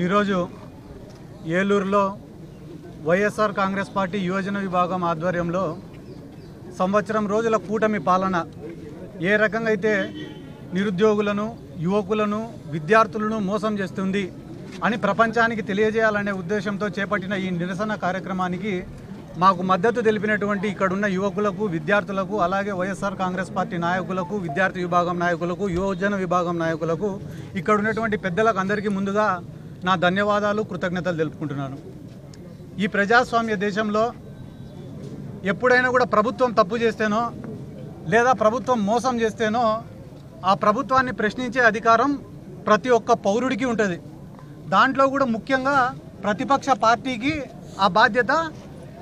ఈరోజు ఏలూరులో వైఎస్ఆర్ కాంగ్రెస్ పార్టీ యువజన విభాగం ఆధ్వర్యంలో సంవత్సరం రోజుల కూటమి పాలన ఏ రకంగా అయితే నిరుద్యోగులను, యువకులను, విద్యార్థులను మోసం చేస్తుంది అని ప్రపంచానికి తెలియజేయాలనే ఉద్దేశంతో చేపట్టిన ఈ నిరసన కార్యక్రమానికి మాకు మద్దతు తెలిపినటువంటి ఇక్కడున్న యువకులకు, విద్యార్థులకు, అలాగే వైఎస్ఆర్ కాంగ్రెస్ పార్టీ నాయకులకు, విద్యార్థి విభాగం నాయకులకు, యువజన విభాగం నాయకులకు, ఇక్కడ ఉన్నటువంటి పెద్దలకు అందరికీ ముందుగా నా ధన్యవాదాలు, కృతజ్ఞతలు తెలుపుకుంటున్నాను. ఈ ప్రజాస్వామ్య దేశంలో ఎప్పుడైనా కూడా ప్రభుత్వం తప్పు చేస్తేనో లేదా ప్రభుత్వం మోసం చేస్తేనో ఆ ప్రభుత్వాన్ని ప్రశ్నించే అధికారం ప్రతి ఒక్క పౌరుడికి ఉంటుంది. దాంట్లో కూడా ముఖ్యంగా ప్రతిపక్ష పార్టీకి ఆ బాధ్యత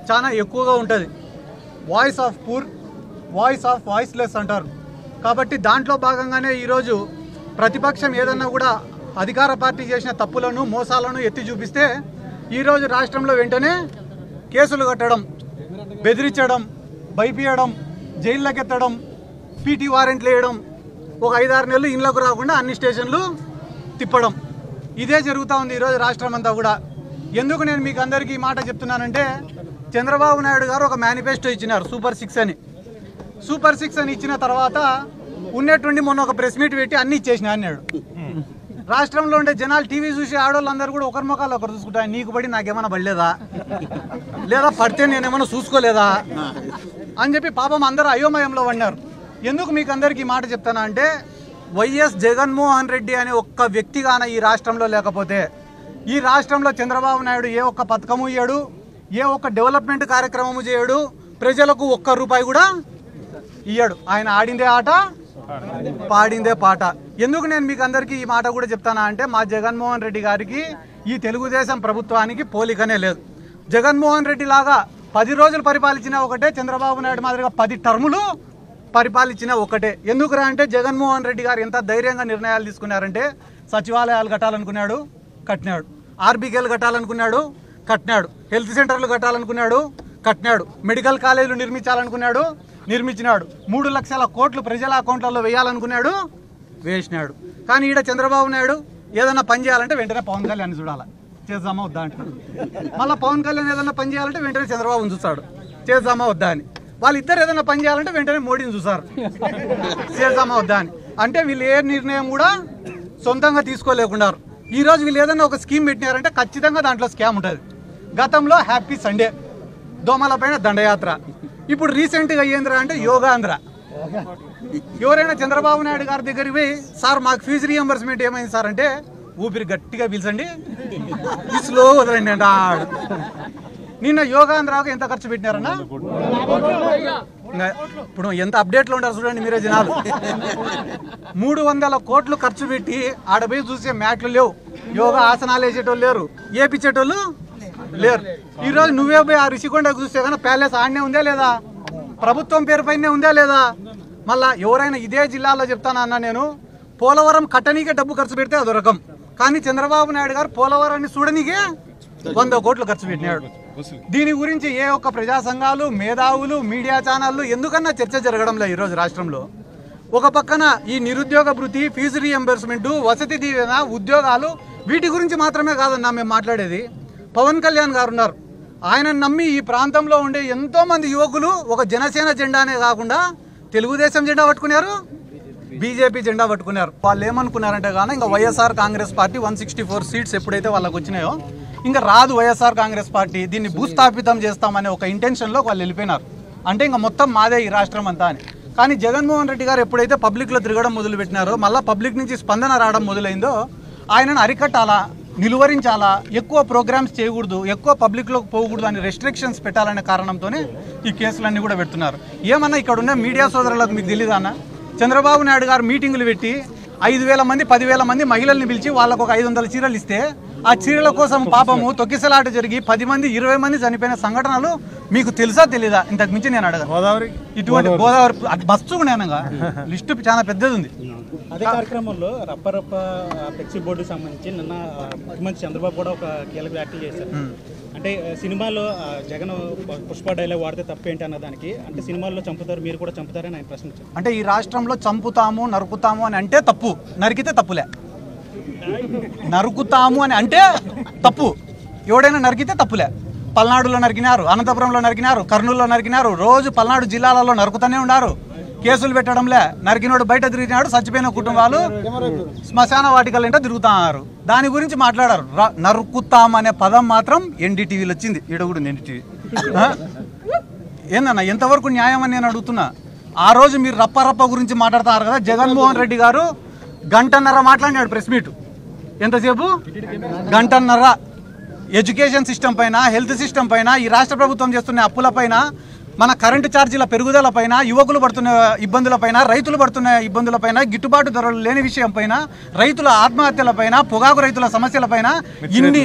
చాలా ఎక్కువగా ఉంటుంది. Voice of poor, voice of voiceless అంటారు. కాబట్టి దాంట్లో భాగంగానే ఈరోజు ప్రతిపక్షం ఏదన్నా కూడా అధికార పార్టీ చేసిన తప్పులను, మోసాలను ఎత్తి చూపిస్తే ఈరోజు రాష్ట్రంలో వెంటనే కేసులు కట్టడం, బెదిరించడం, భయపీయడం, జైళ్ళకెత్తడం, పీటీ వారెంట్లు వేయడం, ఒక 5-6 నెలలు ఇళ్లకు రాకుండా అన్ని స్టేషన్లు తిప్పడం, ఇదే జరుగుతూ ఉంది ఈరోజు రాష్ట్రం అంతా కూడా. ఎందుకు నేను మీకు అందరికీ ఈ మాట చెప్తున్నానంటే, చంద్రబాబు నాయుడు గారు ఒక మేనిఫెస్టో ఇచ్చినారు, సూపర్ 6 అని. సూపర్ 6 అని ఇచ్చిన తర్వాత ఉన్నట్టుండి మొన్న ఒక ప్రెస్ మీట్ పెట్టి అన్నీ ఇచ్చేసిన అన్నాడు. రాష్ట్రంలో ఉండే జనాలు టీవీ చూసి ఆడవాళ్ళందరూ కూడా ఒకరి ముఖాలు ఒకరు చూసుకుంటారు. నీకు పడి నాకేమైనా పడలేదా, లేదా పడితే నేనేమైనా చూసుకోలేదా అని చెప్పి పాపం అందరూ అయోమయంలో పడినారు. ఎందుకు మీకు అందరికీ మాట చెప్తానా అంటే, వైఎస్ జగన్మోహన్ రెడ్డి అనే ఒక్క వ్యక్తిగాన ఈ రాష్ట్రంలో లేకపోతే, ఈ రాష్ట్రంలో చంద్రబాబు నాయుడు ఏ ఒక్క పథకము ఇయ్యాడు, ఏ ఒక్క డెవలప్మెంట్ కార్యక్రమము చేయడు, ప్రజలకు ఒక్క రూపాయి కూడా ఇయ్యాడు. ఆయన ఆడిందే ఆట, పాడిందే పాట. ఎందుకు నేను మీకు అందరికీ ఈ మాట కూడా చెప్తానా అంటే, మా జగన్మోహన్ రెడ్డి గారికి ఈ తెలుగుదేశం ప్రభుత్వానికి పోలికనే లేదు. జగన్మోహన్ రెడ్డి లాగా 10 రోజులు పరిపాలించిన ఒకటే, చంద్రబాబు నాయుడు మాదిరిగా 10 టర్ములు పరిపాలించిన ఒకటే. ఎందుకురా అంటే, జగన్మోహన్ రెడ్డి గారు ఎంత ధైర్యంగా నిర్ణయాలు తీసుకున్నారంటే, సచివాలయాలు కట్టాలనుకున్నాడు, కట్టినాడు. ఆర్బీకేలు కట్టాలనుకున్నాడు, కట్టినాడు. హెల్త్ సెంటర్లు కట్టాలనుకున్నాడు, కట్టినాడు. మెడికల్ కాలేజీలు నిర్మించాలనుకున్నాడు, నిర్మించినాడు. 3 లక్షల కోట్లు ప్రజల అకౌంట్లలో వేయాలనుకున్నాడు, వేసినాడు. కానీ ఈడ చంద్రబాబు నాయుడు ఏదైనా పని చేయాలంటే వెంటనే పవన్ కళ్యాణ్ చూడాలి, చేద్దామా వద్దా అంటాడు. మళ్ళీ పవన్ కళ్యాణ్ ఏదైనా పని చేయాలంటే వెంటనే చంద్రబాబుని చూస్తాడు, చేద్దామా వద్దా అని. వాళ్ళిద్దరు ఏదైనా పని చేయాలంటే వెంటనే మోడీని చూసారు, చేద్దామా వద్దా అని. అంటే వీళ్ళు ఏ నిర్ణయం కూడా సొంతంగా తీసుకోలేకున్నారు. ఈరోజు వీళ్ళు ఏదైనా ఒక స్కీమ్ పెట్టినారంటే ఖచ్చితంగా దాంట్లో స్కామ్ ఉంటుంది. గతంలో హ్యాపీ సండే, దోమల పైన దండయాత్ర, ఇప్పుడు రీసెంట్గా ఏంద్రా అంటే యోగాంధ్ర. ఎవరైనా చంద్రబాబు నాయుడు గారి దగ్గరికి పోయి, సార్ మాకు ఫీజు రీఎంబర్స్మెంట్ ఏమైంది సార్ అంటే, ఊపిరి గట్టిగా పీల్చండి, స్లో వదలండి అంట. నిన్న యోగాంధ్రాకు ఎంత ఖర్చు పెట్టినారన్నా, ఇప్పుడు ఎంత అప్డేట్లో ఉంటారు చూడండి మీరే జనాలు. 300 కోట్లు ఖర్చు పెట్టి ఆడపోయి చూసే మ్యాట్లు లేవు, యోగా ఆసనాలు వేసేటోళ్ళు లేరు, ఏపించేటోళ్ళు లేరు. ఈరోజు నువ్వే పోయి ఆ రిషికొండకు చూస్తే కానీ ప్యాలెస్ ఆడనే ఉందా లేదా, ప్రభుత్వం పేరు పైనే ఉందా లేదా. మళ్ళా ఎవరైనా ఇదే జిల్లాలో చెప్తానన్నా నేను, పోలవరం కట్టనీకే డబ్బు ఖర్చు పెడితే అదో రకం, కానీ చంద్రబాబు నాయుడు గారు పోలవరాన్ని చూడనీకే 100 కోట్లు ఖర్చు పెట్టినాడు. దీని గురించి ఏ ఒక్క ప్రజా సంఘాలు, మేధావులు, మీడియా ఛానళ్ళు ఎందుకన్నా చర్చ జరగడంలో ఈరోజు రాష్ట్రంలో. ఒక పక్కన ఈ నిరుద్యోగ భృతి, ఫీజు రీఎంబర్స్మెంట్, వసతి దీవెన, ఉద్యోగాలు, వీటి గురించి మాత్రమే కాదన్నా మేము మాట్లాడేది. పవన్ కళ్యాణ్ గారు ఉన్నారు, ఆయన నమ్మి ఈ ప్రాంతంలో ఉండే ఎంతోమంది యువకులు ఒక జనసేన జెండానే కాకుండా తెలుగుదేశం జెండా పట్టుకున్నారు, బీజేపీ జెండా పట్టుకున్నారు. వాళ్ళు ఏమనుకున్నారంటే కానీ, ఇంకా వైఎస్ఆర్ కాంగ్రెస్ పార్టీ 164 సీట్స్ ఎప్పుడైతే వాళ్ళకు వచ్చినాయో ఇంకా రాదు వైఎస్ఆర్ కాంగ్రెస్ పార్టీ, దీన్ని భూస్థాపితం చేస్తామనే ఒక ఇంటెన్షన్లో వాళ్ళు వెళ్ళిపోయినారు. అంటే ఇంకా మొత్తం మాదే ఈ రాష్ట్రం అంతా అని. కానీ జగన్మోహన్ రెడ్డి గారు ఎప్పుడైతే పబ్లిక్లో తిరగడం మొదలుపెట్టినారో, మళ్ళీ పబ్లిక్ నుంచి స్పందన రావడం మొదలైందో, ఆయనను అరికట్టాలా, నిలువరించాలా, ఎక్కువ ప్రోగ్రామ్స్ చేయకూడదు, ఎక్కువ పబ్లిక్లోకి పోకూడదు అని రెస్ట్రిక్షన్స్ పెట్టాలనే కారణంతోనే ఈ కేసులన్నీ కూడా పెడుతున్నారు. ఏమన్నా ఇక్కడ ఉన్న మీడియా సోదరులకు మీకు తెలీదా అన్న, చంద్రబాబు నాయుడు గారు మీటింగులు పెట్టి 5,000 మంది 10,000 మంది మహిళల్ని పిలిచి వాళ్ళకు ఒక 500 చీరలు ఇస్తే, ఆ చీరల కోసం పాపము తొక్కిసలాట జరిగి 10 మంది 20 మంది చనిపోయిన సంఘటనలు మీకు తెలుసా తెలీదా? ఇంతకు మించి నేను అడగ. గోదావరి, ఇటువంటి గోదావరి మస్తు నేనగా లిస్టు చాలా పెద్దది ఉంది. అదే కార్యక్రమంలో రప్పరప్ప ఫ్లెక్సీ బోర్డుకి సంబంధించి నిన్న ముఖ్యమంత్రి చంద్రబాబు కూడా ఒక కీలక వ్యాఖ్యలు చేశారు. అంటే సినిమాలో జగన్ పుష్ప డైలాగ్ వాడితే తప్పేంటి అన్న దానికి, అంటే సినిమాల్లో చంపుతారు, మీరు కూడా చంపుతారని ఆయన ప్రశ్నించారు. అంటే ఈ రాష్ట్రంలో చంపుతాము, నరుకుతాము అని అంటే తప్పు, నరికితే తప్పులే. నరుకుతాము అని అంటే తప్పు. ఎవడైనా నరికితే తప్పులే. పల్నాడులో నరికినారు, అనంతపురంలో నరికినారు, కర్నూలులో నరికినారు. రోజు పల్నాడు జిల్లాలలో నరుకుతూనే ఉన్నారు. కేసులు పెట్టడంలే. నరికినోడు బయట తిరిగినాడు, చచ్చిపోయిన కుటుంబాలు శ్మశాన వాటికలంటే తిరుగుతున్నారు. దాని గురించి మాట్లాడారు. నరుకుతామనే పదం మాత్రం ఎన్డీటీవీలో వచ్చింది. ఈడగుడు ఎన్డీటీవీ ఏందన్నా ఎంతవరకు న్యాయం అని నేను అడుగుతున్నా. ఆ రోజు మీరు రప్ప గురించి మాట్లాడుతున్నారు కదా. జగన్మోహన్ రెడ్డి గారు గంటన్నర మాట్లాడినాడు ప్రెస్ మీట్. ఎంతసేపు? గంటన్నర. ఎడ్యుకేషన్ సిస్టమ్ పైన, హెల్త్ సిస్టమ్ పైన, ఈ రాష్ట్ర ప్రభుత్వం చేస్తున్న అప్పుల పైన, మన కరెంటు ఛార్జీల పెరుగుదల పైన, యువకులు పడుతున్న ఇబ్బందుల పైన, రైతులు పడుతున్న ఇబ్బందుల పైన, గిట్టుబాటు ధరలు లేని విషయం పైన, రైతుల ఆత్మహత్యల పైన, పొగాకు రైతుల సమస్యల పైన, ఇన్ని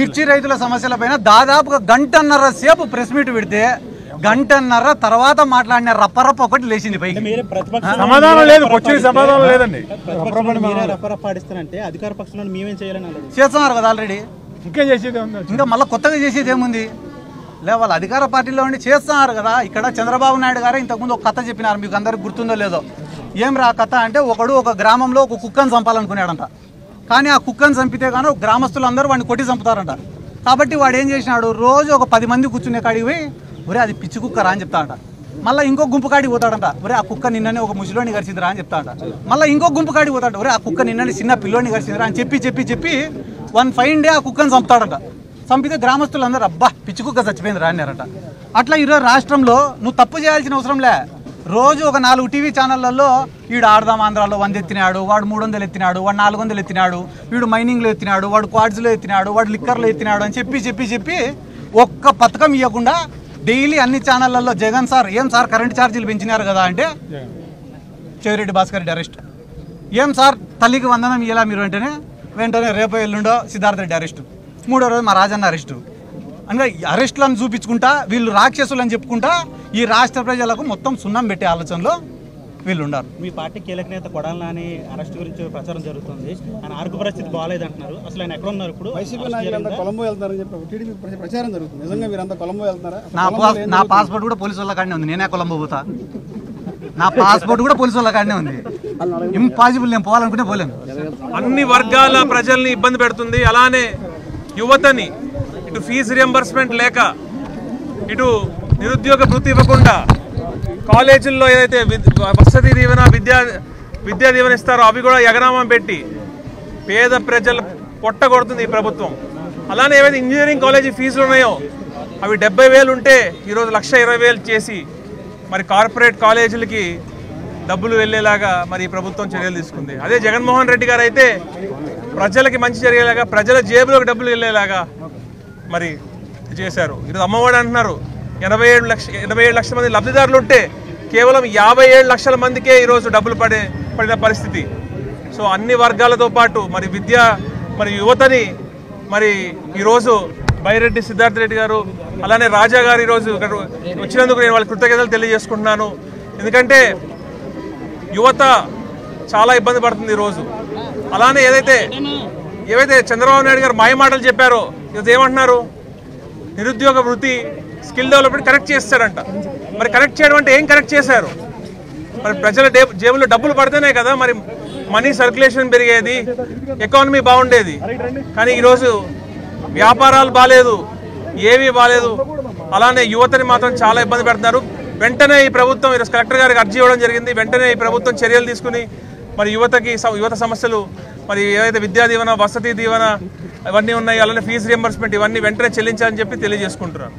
మిర్చి రైతుల సమస్యల పైన దాదాపుగా గంటన్నర సేపు ప్రెస్ మీట్ పెడితే గంటన్నర తర్వాత మాట్లాడిన రప్పరప్ప ఒకటి లేచింది పైకి. సమాధానం లేదు, సమాధానం లేదండి. అధికార పక్షంలో మేమేం చేయాలని చేస్తున్నారు కదా ఆల్రెడీ. ఇంకేం చేసేది ఇంకా మళ్ళీ కొత్తగా చేసేది ఏముంది? వాళ్ళ అధికార పార్టీలో ఉండి చేస్తున్నారు కదా. ఇక్కడ చంద్రబాబు నాయుడు గారు ఇంతకుముందు ఒక కథ చెప్పినారు, మీకు అందరికి గుర్తుందో లేదో. ఏం రా కథ అంటే, ఒక గ్రామంలో ఒక కుక్కను చంపాలనుకున్నాడంట. కానీ ఆ కుక్కను చంపితే కానీ గ్రామస్తులందరూ వాడిని కొట్టి చంపుతారంట. కాబట్టి వాడు ఏం చేసినాడు, రోజు ఒక 10 మంది కూర్చునే కాడికి పోయి ఒరే అది పిచ్చి కుక్కరా అని చెప్తాడంట. మళ్ళీ ఇంకో గుంపు కాడికి పోతాడంట. ఒరే ఆ కుక్క నిన్ననే ఒక ముసలోని గరిచిందిరా అని చెప్తాడంట. మళ్ళీ ఇంకో గుంపు కాడికి పోతాడు. ఒరే ఆ కుక్క నిన్ననే చిన్న పిల్లోని గరిచిందిరా అని చెప్పి వన్ ఫైన్ డే ఆ కుక్కను చంపుతాడంట. చంపితే గ్రామస్తులందరూ అబ్బా పిచ్చి కుక్క చచ్చిపోయిందిరా అన్నారట. అట్లా ఈరోజు రాష్ట్రంలో నువ్వు తప్పు చేయాల్సిన అవసరంలే. రోజు ఒక 4 టీవీ ఛానళ్లలో వీడు ఆడదాం ఆంధ్రాలో 100 ఎత్తినాడు, వాడు 300 ఎత్తినాడు, వాడు 400 ఎత్తినాడు, వీడు మైనింగ్లో ఎత్తినాడు, వాడు క్వాడ్స్లో ఎత్తినాడు, వాడు లిక్కర్లో ఎత్తినాడు అని చెప్పి ఒక్క పథకం ఇవ్వకుండా డైలీ అన్ని ఛానళ్లలో జగన్ సార్ ఏం సార్ కరెంట్ ఛార్జీలు పెంచినారు కదా అంటే చెవిరెడ్డి భాస్కర్ రెడ్డి అరెస్ట్. ఏం సార్ తల్లికి వందనం ఇయ్యాలా మీరు వెంటనే రేపు ఎల్లుండో సిద్ధార్థ రెడ్డి అరెస్టు. 3వ రోజు మా రాజన్న అరెస్టు. అంటే అరెస్టులను చూపించుకుంటా వీళ్ళు రాక్షసులు అని చెప్పుకుంటా ఈ రాష్ట్ర ప్రజలకు మొత్తం సున్నం పెట్టే ఆలోచనలో వీళ్ళు ఉన్నారు. మీ పార్టీ కీలక నేత కొడాలి నాని అరెస్ట్ గురించి ప్రచారం జరుగుతుంది. ఆయన ఆరోగ్య పరిస్థితి బాగాలేదంటున్నారు. అసలు ఆయన ఎక్కడ ఉన్నారు ఇప్పుడు? కొలంబో వెళ్తారని చెప్పి టీడీపీ ప్రచారం జరుగుతుంది. నిజంగా మీరంతా కొలంబో వెళ్తున్నారా? నా పాస్పోర్ట్ కూడా పోలీసు వాళ్ళ కాడనే ఉంది. నేనే కొలంబో పోతా. నా పాస్పోర్ట్ కూడా పోలీసు వాళ్ళ కాడనే ఉంది. ఇంపాసిబుల్, నేను పోవాలనుకుంటే పోలేను. అన్ని వర్గాల ప్రజల్ని ఇబ్బంది పెడుతుంది. అలానే యువతని ఇటు ఫీజు రియంబర్స్మెంట్ లేక, ఇటు నిరుద్యోగ భృతి ఇవ్వకుండా, కాలేజీల్లో ఏదైతే వసతి దీవెన విద్యా దీవెన ఇస్తారో అవి కూడా ఎగనామం పెట్టి పేద ప్రజలు పొట్టగొడుతుంది ఈ ప్రభుత్వం. అలానే ఏవైతే ఇంజనీరింగ్ కాలేజీ ఫీజులు ఉన్నాయో అవి 70,000 ఉంటే ఈరోజు 1,20,000 చేసి మరి కార్పొరేట్ కాలేజీలకి డబ్బులు వెళ్ళేలాగా మరి ఈ ప్రభుత్వం చర్యలు తీసుకుంది. అదే జగన్మోహన్ రెడ్డి గారు అయితే ప్రజలకి మంచి జరిగేలాగా, ప్రజల జేబులోకి డబ్బులు వెళ్ళేలాగా మరి చేశారు. ఈరోజు అమ్మఒడి అంటున్నారు. 87 లక్షల మంది లబ్ధిదారులు ఉంటే కేవలం 57 లక్షల మందికే ఈరోజు డబ్బులు పడిన పరిస్థితి. సో అన్ని వర్గాలతో పాటు మరి యువతని మరి ఈరోజు బైరెడ్డి సిద్ధార్థ రెడ్డి గారు అలానే రాజా గారు ఈరోజు వచ్చినందుకు నేను వాళ్ళ కృతజ్ఞతలు తెలియజేసుకుంటున్నాను. ఎందుకంటే యువత చాలా ఇబ్బంది పడుతుంది ఈరోజు. అలానే ఏవైతే చంద్రబాబు నాయుడు గారు మాయమాటలు చెప్పారో ఈరోజు ఏమంటున్నారు, నిరుద్యోగ వృత్తి స్కిల్ డెవలప్మెంట్ కరెక్ట్ చేస్తారంట. మరి కరెక్ట్ చేయడం అంటే ఏం కరెక్ట్ చేశారు? మరి ప్రజల జేబులో డబ్బులు పడితేనే కదా మరి మనీ సర్క్యులేషన్ పెరిగేది, ఎకానమీ బాగుండేది. కానీ ఈరోజు వ్యాపారాలు బాగాలేదు, ఏమీ బాగాలేదు. అలానే యువతని మాత్రం చాలా ఇబ్బంది పెడుతున్నారు. వెంటనే ఈ ప్రభుత్వం ఈరోజు కలెక్టర్ గారికి అర్జీ ఇవ్వడం జరిగింది. వెంటనే ఈ ప్రభుత్వం చర్యలు తీసుకుని మరి యువత సమస్యలు మరి ఏవైతే విద్యా దీవెన, వసతి దీవెన ఇవన్నీ ఉన్నాయి, అలానే ఫీజు రియంబర్స్మెంట్ ఇవన్నీ వెంటనే చెల్లించాలని చెప్పి తెలియజేసుకుంటున్నారు.